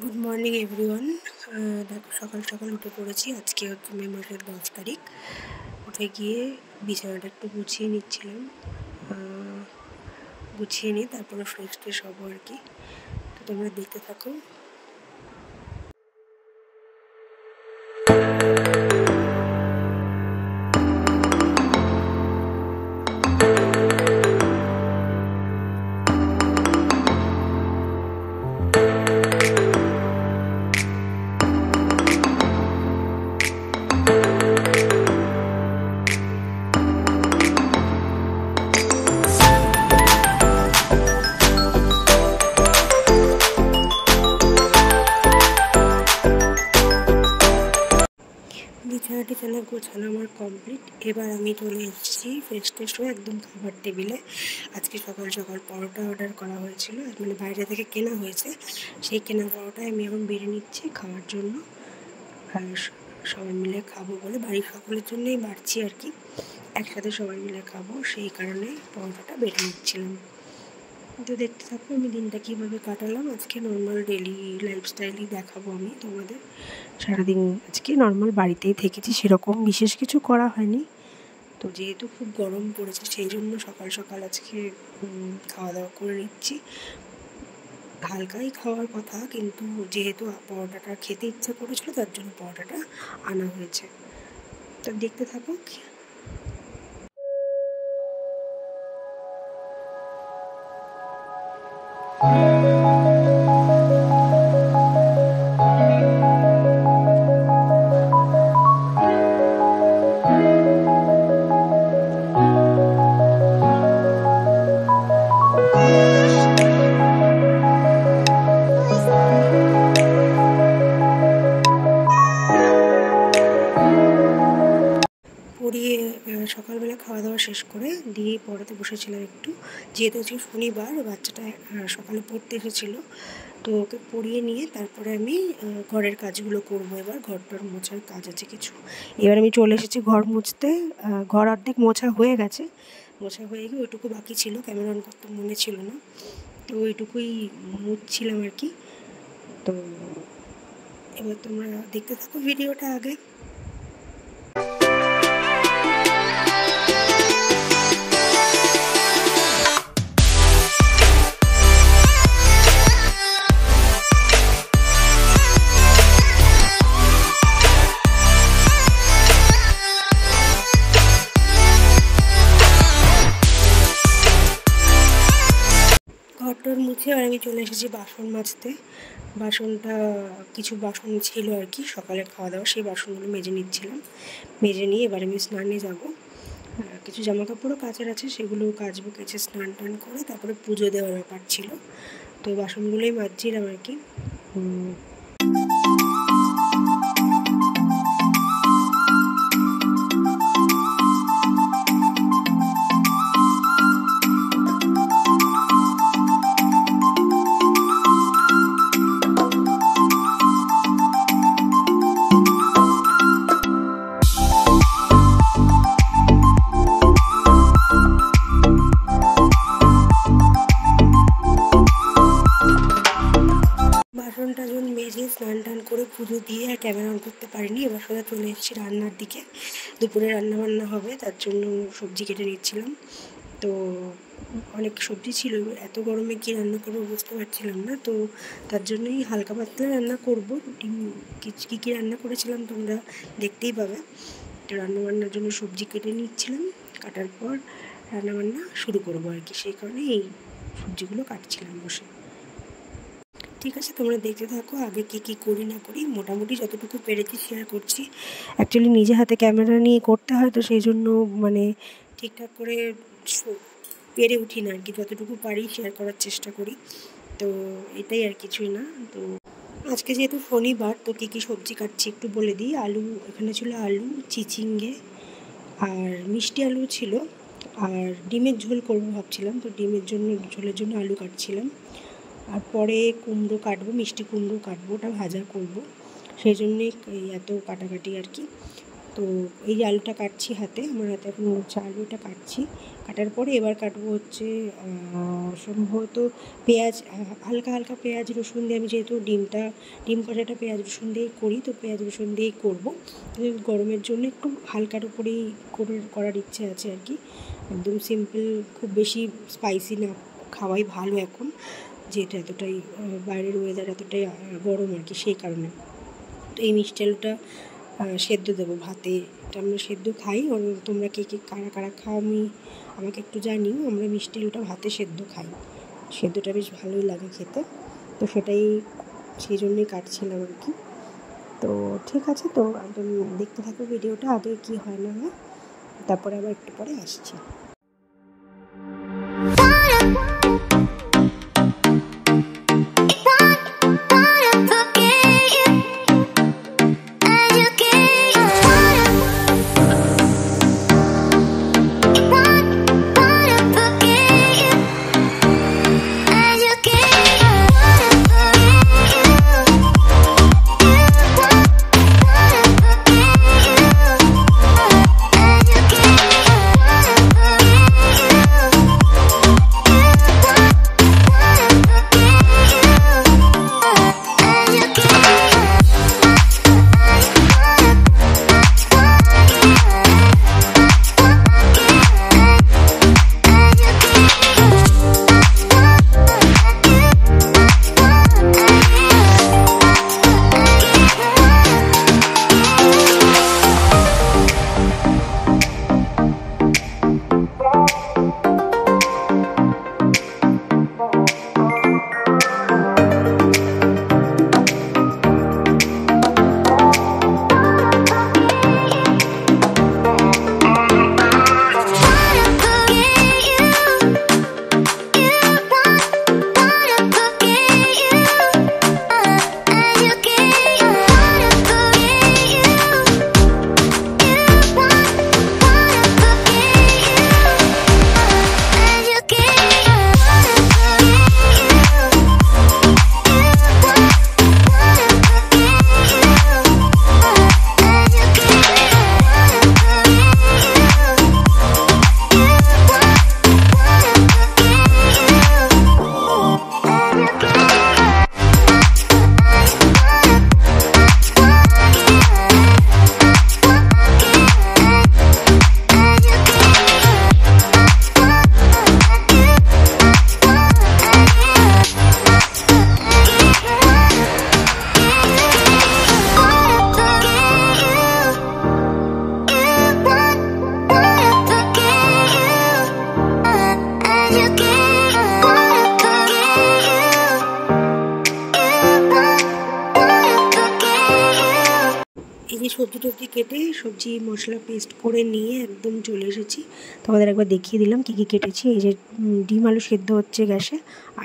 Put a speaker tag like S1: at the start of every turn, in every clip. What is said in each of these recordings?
S1: Good morning everyone. দেখো সকাল সকাল উঠে পড়েছি। আজকে হচ্ছে মে মাসের 10 তারিখ। উঠে গিয়ে বিছানাটা একটু গুছিয়ে নিচ্ছিলাম, গুছিয়ে নিই তারপরে ফ্রেশ ট্রেশ হবো আর কি। তো তোমরা দেখতে থাকো। বিছানা গোছানো আমার কমপ্লিট। এবার আমি চলে এসেছি ফ্রেশ ট্রেশ হয়ে একদম খাবার টেবিলে। আজকে সকাল সকাল পরোটা অর্ডার করা হয়েছিল, মানে বাইরে থেকে কেনা হয়েছে। সেই কেনা পরোটায় আমি এখন বেড়ে নিচ্ছি খাওয়ার জন্য, আর সবাই মিলে খাবো বলে, বাড়ির সকলের জন্যই বাড়ছি আর কি। একসাথে সবাই মিলে খাবো সেই কারণে পরোটাটা বেড়ে নিচ্ছিলাম। তো দেখতে থাকো আমি দিনটা কীভাবে কাটালাম। আজকে নর্মাল ডেলি লাইফস্টাইলই দেখাবো আমি তোমাদের। সারাদিন আজকে নর্মাল বাড়িতেই থেকেছি, সেরকম বিশেষ কিছু করা হয়নি। তো যেহেতু খুব গরম পড়েছে সেই জন্য সকাল সকাল আজকে খাওয়া দাওয়া করে নিচ্ছি। হালকাই খাওয়ার কথা, কিন্তু যেহেতু পরোটাটা খেতে ইচ্ছা করেছিল তার জন্য পরোটাটা আনা হয়েছে। তো দেখতে থাকো। পড়িয়ে সকালবেলা খাওয়া দাওয়া শেষ করে দিয়ে পড়াতে বসেছিলাম একটু। যেহেতু আজকে শনিবার, বাচ্চাটা সকালে পড়তে এসেছিলো, তো ওকে পড়িয়ে নিয়ে তারপরে আমি ঘরের কাজগুলো করবো। এবার ঘরটার মোছার কাজ আছে কিছু। এবার আমি চলে এসেছি ঘর মুছতে। ঘর অর্ধেক মোছা হয়ে গেছে, মোছা হয়ে গিয়ে ওইটুকু বাকি ছিল, ক্যামেরা অন করতে মনে ছিল না, তো ওইটুকুই মুছছিলাম আর কি। তো এবার তোমরা দেখতে থাকো ভিডিওটা আগে। ঘরটর মুছে আর আমি চলে এসেছি বাসন মাজতে। কিছু বাসন ছিল আর কি সকালে খাওয়া দাওয়া, সেই বাসনগুলো মেজে নিচ্ছিলাম। মেজে নিয়ে এবার আমি স্নানে যাব। কিছু জামা কাপড়ও কাচার আছে, সেগুলো কাচবো, কেচে স্নান টান করে তারপরে পুজো দেওয়ার ব্যাপার ছিল। তো বাসনগুলোই মাজছিলাম আর কি। বাসনটা যখন মেজে স্নান টান করে পুজো দিয়ে আর ক্যামেরা অন করতে পারিনি। এবার সোজা চলে এসেছি রান্নার দিকে। দুপুরে রান্নাবান্না হবে, তার জন্য সবজি কেটে নিচ্ছিলাম। তো অনেক সবজি ছিল, এত গরমে কী রান্না করবো বুঝতে পারছিলাম না, তো তার জন্যই হালকা পাতলা রান্না করবো। কী কী রান্না করেছিলাম তোমরা দেখতেই পাবে। তো রান্নাবান্নার জন্য সবজি কেটে নিচ্ছিলাম, কাটার পর রান্নাবান্না শুরু করবো আর কি, সেই কারণে এই সবজিগুলো কাটছিলাম বসে। ঠিক আছে, তোমরা দেখতে থাকো আগে কী করি না করি। মোটামুটি যতটুকু পেরেছি শেয়ার করছি। অ্যাকচুয়ালি নিজে হাতে ক্যামেরা নিয়ে করতে হয়, তো সেই জন্য মানে ঠিকঠাক করে পেরে উঠি না আর কি। যতটুকু পারি শেয়ার করার চেষ্টা করি, তো এটাই আর কিছুই না। তো আজকে যেহেতু শনিবার, তো কী সবজি কাটছি একটু বলে দিই। এখানে ছিল আলু, চিচিঙ্গে আর মিষ্টি আলু ছিল, আর ডিমের ঝোল করবো ভাবছিলাম। তো ঝোলের জন্য আলু কাটছিলাম, আর পরে কুমড়ো কাটবো, মিষ্টি কুমড়ো কাটবো, ওটা ভাজা করব, সেই জন্যে এত কাটাকাটি আর কি। তো এই আলুটা কাটছি হাতে, আমার হাতে এখন আলুটা কাটার পরে এবার কাটবো হচ্ছে সম্ভবত পেঁয়াজ, হালকা হালকা পেঁয়াজ রসুন দিয়ে, আমি যেহেতু ডিম কষাটা পেঁয়াজ রসুন দিয়েই করি, তো পেঁয়াজ রসুন দিয়েই করবো। গরমের জন্য একটু হালকার উপরেই করার ইচ্ছে আছে আর কি, একদম সিম্পল, খুব বেশি স্পাইসি না খাওয়াই ভালো এখন, যেটা এতটাই বাইরের ওয়েদার এতটাই গরম আর কি, সেই কারণে। তো এই মিষ্টি আলুটা সেদ্ধ দেবো ভাতে, এটা আমরা সেদ্ধ খাই। তোমরা কে কারা কারা খাও আমাকে একটু জানিও। আমরা মিষ্টি আলুটা ভাতে সেদ্ধ খাই, সেদ্ধটা বেশ ভালোই লাগে খেতে, তো সেটাই সেই জন্যই কাটছিলাম আর কি। তো ঠিক আছে, তো একদম দেখতে থাকো ভিডিওটা, আগে কি হয় না হয়, তারপরে আবার একটু পরে আসছি। এই যে সবজি টবজি কেটে সবজি মশলা পেস্ট করে নিয়ে একদম চলে এসেছি, তোমাদের একবার দেখিয়ে দিলাম কী কী কেটেছি। এই যে ডিম আলু সেদ্ধ হচ্ছে গ্যাসে,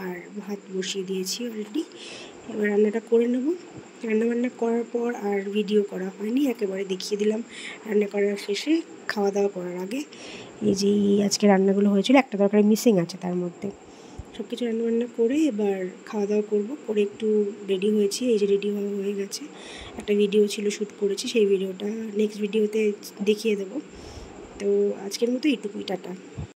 S1: আর ভাত বসিয়ে দিয়েছি অলরেডি। এবার রান্নাটা করে নেব। রান্নাবান্না করার পর আর ভিডিও করা হয়নি, একেবারে দেখিয়ে দিলাম রান্না করার শেষে, খাওয়া দাওয়া করার আগে। এই যে আজকে রান্নাগুলো হয়েছিল, একটা তরকারি মিসিং আছে তার মধ্যে। সব কিছু রান্নাবান্না করে এবার খাওয়া দাওয়া করবো, করে একটু রেডি হয়েছি। এই যে রেডি হয়ে গেছে, একটা ভিডিও ছিল শ্যুট করেছি, সেই ভিডিওটা নেক্সট ভিডিওতে দেখিয়ে দেবো। তো আজকের মতো এইটুকুই, টাটা।